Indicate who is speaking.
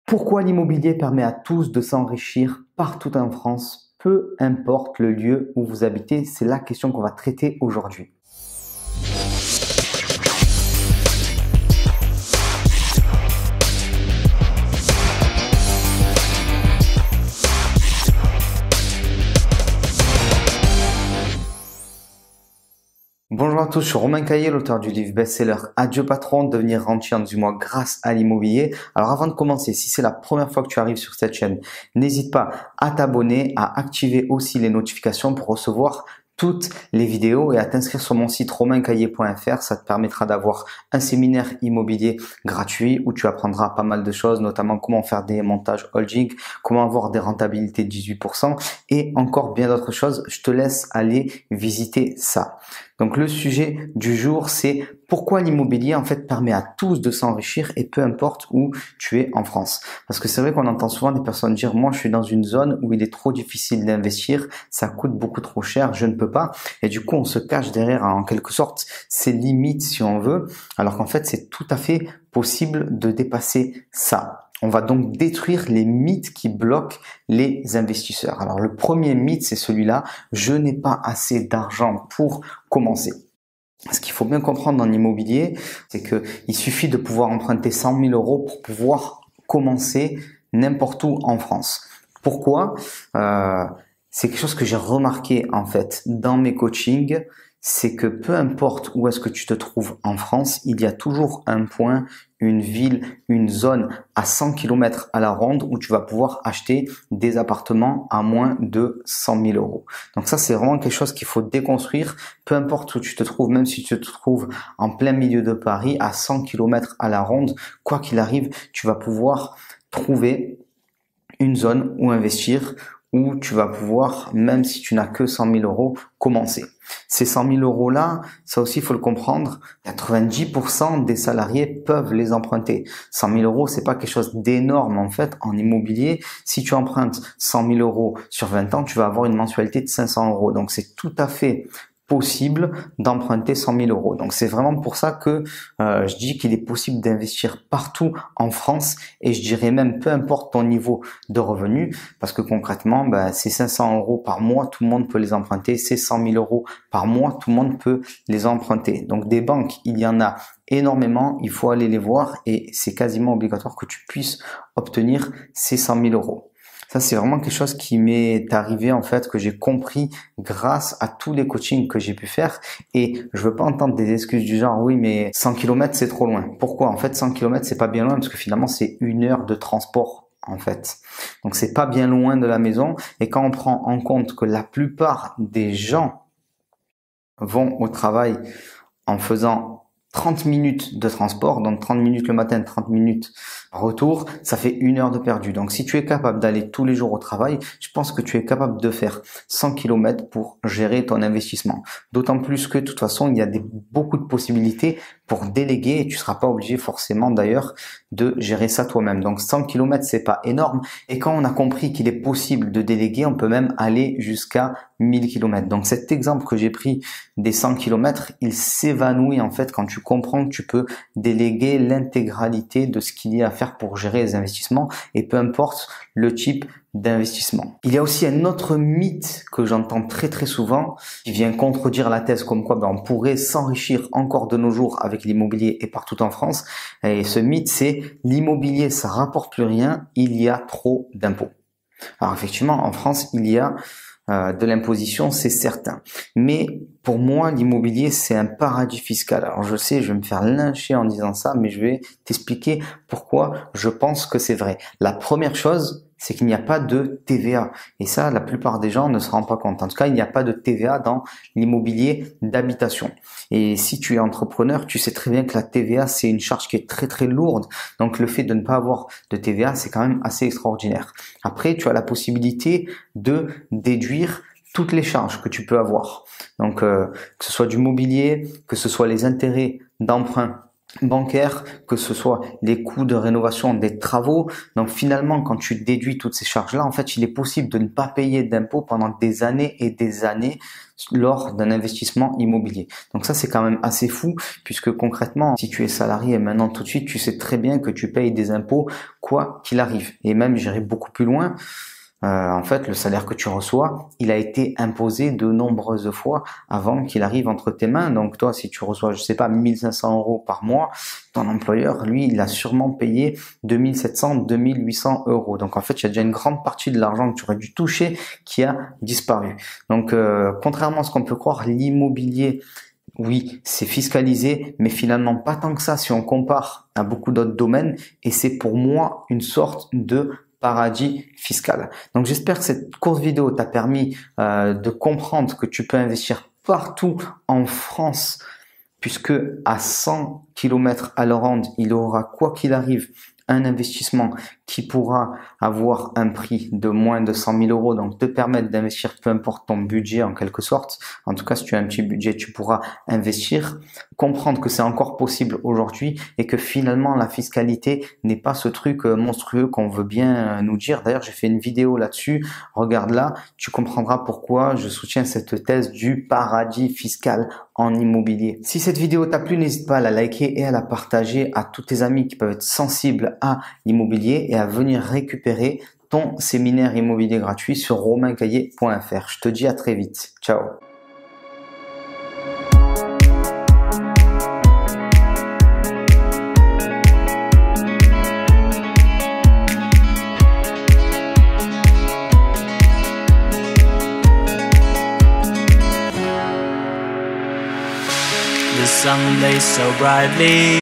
Speaker 1: Pourquoi l'immobilier permet à tous de s'enrichir partout en France, peu importe le lieu où vous habitez? C'est la question qu'on va traiter aujourd'hui. Bonjour à tous, je suis Romain Caillé, l'auteur du livre best-seller Adieu patron, devenir rentier en 18 mois grâce à l'immobilier. Alors avant de commencer, si c'est la première fois que tu arrives sur cette chaîne, n'hésite pas à t'abonner, à activer aussi les notifications pour recevoir toutes les vidéos et à t'inscrire sur mon site romaincaillé.fr. Ça te permettra d'avoir un séminaire immobilier gratuit où tu apprendras pas mal de choses, notamment comment faire des montages holding, comment avoir des rentabilités de 18% et encore bien d'autres choses. Je te laisse aller visiter ça. Donc le sujet du jour, c'est pourquoi l'immobilier en fait permet à tous de s'enrichir et peu importe où tu es en France. Parce que c'est vrai qu'on entend souvent des personnes dire moi je suis dans une zone où il est trop difficile d'investir, ça coûte beaucoup trop cher, je ne peux pas. Et du coup on se cache derrière en quelque sorte ses limites si on veut, alors qu'en fait c'est tout à fait possible de dépasser ça. On va donc détruire les mythes qui bloquent les investisseurs. Alors le premier mythe, c'est celui-là, je n'ai pas assez d'argent pour commencer. Ce qu'il faut bien comprendre dans l'immobilier, c'est qu'il suffit de pouvoir emprunter 100 000 euros pour pouvoir commencer n'importe où en France. Pourquoi? C'est quelque chose que j'ai remarqué en fait dans mes coachings, c'est que peu importe où est-ce que tu te trouves en France, il y a toujours un point, une ville, une zone à 100 km à la ronde où tu vas pouvoir acheter des appartements à moins de 100 000 euros. Donc ça, c'est vraiment quelque chose qu'il faut déconstruire. Peu importe où tu te trouves, même si tu te trouves en plein milieu de Paris, à 100 km à la ronde, quoi qu'il arrive, tu vas pouvoir trouver une zone où investir, où tu vas pouvoir, même si tu n'as que 100 000 euros, commencer. Ces 100 000 euros là, ça aussi il faut le comprendre, 90% des salariés peuvent les emprunter. 100 000 euros, c'est pas quelque chose d'énorme en fait en immobilier. Si tu empruntes 100 000 euros sur 20 ans, tu vas avoir une mensualité de 500 euros. Donc c'est tout à fait possible d'emprunter 100 000 euros. Donc c'est vraiment pour ça que je dis qu'il est possible d'investir partout en France et je dirais même peu importe ton niveau de revenu parce que concrètement, ces 500 euros par mois, tout le monde peut les emprunter. Ces 100 000 euros par mois, tout le monde peut les emprunter. Donc des banques, il y en a énormément, il faut aller les voir et c'est quasiment obligatoire que tu puisses obtenir ces 100 000 euros. Ça, c'est vraiment quelque chose qui m'est arrivé, en fait, que j'ai compris grâce à tous les coachings que j'ai pu faire. Et je veux pas entendre des excuses du genre, oui, mais 100 km, c'est trop loin. Pourquoi? En fait, 100 km, c'est pas bien loin parce que finalement, c'est 1 heure de transport, en fait. Donc, c'est pas bien loin de la maison. Et quand on prend en compte que la plupart des gens vont au travail en faisant 30 minutes de transport, donc 30 minutes le matin, 30 minutes retour, ça fait 1 heure de perdu. Donc si tu es capable d'aller tous les jours au travail, je pense que tu es capable de faire 100 km pour gérer ton investissement. D'autant plus que de toute façon, il y a beaucoup de possibilités pour déléguer et tu seras pas obligé forcément d'ailleurs de gérer ça toi-même. Donc 100 km, c'est pas énorme. Et quand on a compris qu'il est possible de déléguer, on peut même aller jusqu'à 1000 km. Donc cet exemple que j'ai pris des 100 km, il s'évanouit en fait quand tu comprends que tu peux déléguer l'intégralité de ce qu'il y a à faire pour gérer les investissements et peu importe le type d'investissement. Il y a aussi un autre mythe que j'entends très très souvent qui vient contredire la thèse comme quoi on pourrait s'enrichir encore de nos jours avec l'immobilier et partout en France. Et ce mythe, c'est l'immobilier, ça rapporte plus rien, il y a trop d'impôts. Alors effectivement, en France, il y a de l'imposition, c'est certain. Mais pour moi, l'immobilier, c'est un paradis fiscal. Alors je sais, je vais me faire lyncher en disant ça, mais je vais t'expliquer pourquoi je pense que c'est vrai. La première chose, c'est qu'il n'y a pas de TVA. Et ça, la plupart des gens ne se rendent pas compte. En tout cas, il n'y a pas de TVA dans l'immobilier d'habitation. Et si tu es entrepreneur, tu sais très bien que la TVA, c'est une charge qui est très très lourde. Donc le fait de ne pas avoir de TVA, c'est quand même assez extraordinaire. Après, tu as la possibilité de déduire toutes les charges que tu peux avoir. Donc que ce soit du mobilier, que ce soit les intérêts d'emprunt bancaire, que ce soit les coûts de rénovation des travaux. Donc finalement, quand tu déduis toutes ces charges-là, en fait, il est possible de ne pas payer d'impôts pendant des années et des années lors d'un investissement immobilier. Donc ça, c'est quand même assez fou, puisque concrètement, si tu es salarié maintenant tout de suite, tu sais très bien que tu payes des impôts quoi qu'il arrive. Et même, j'irai beaucoup plus loin. En fait, le salaire que tu reçois, il a été imposé de nombreuses fois avant qu'il arrive entre tes mains. Donc toi, si tu reçois, je sais pas, 1500 € par mois, ton employeur, lui, il a sûrement payé 2700, 2800 €. Donc en fait, il y a déjà une grande partie de l'argent que tu aurais dû toucher qui a disparu. Donc contrairement à ce qu'on peut croire, l'immobilier, oui, c'est fiscalisé, mais finalement pas tant que ça si on compare à beaucoup d'autres domaines. Et c'est pour moi une sorte de paradis fiscal. Donc j'espère que cette courte vidéo t'a permis de comprendre que tu peux investir partout en France, puisque à 100 km à la ronde, il aura quoi qu'il arrive un investissement qui pourra avoir un prix de moins de 100 000 €, donc te permettre d'investir peu importe ton budget en quelque sorte. En tout cas, si tu as un petit budget, tu pourras investir. Comprendre que c'est encore possible aujourd'hui et que finalement la fiscalité n'est pas ce truc monstrueux qu'on veut bien nous dire. D'ailleurs, j'ai fait une vidéo là-dessus. Regarde-la, tu comprendras pourquoi je soutiens cette thèse du paradis fiscal en immobilier. Si cette vidéo t'a plu, n'hésite pas à la liker et à la partager à tous tes amis qui peuvent être sensibles à l'immobilier et à venir récupérer ton séminaire immobilier gratuit sur romaincaillier.fr. Je te dis à très vite. Ciao.
Speaker 2: The sun lays so brightly.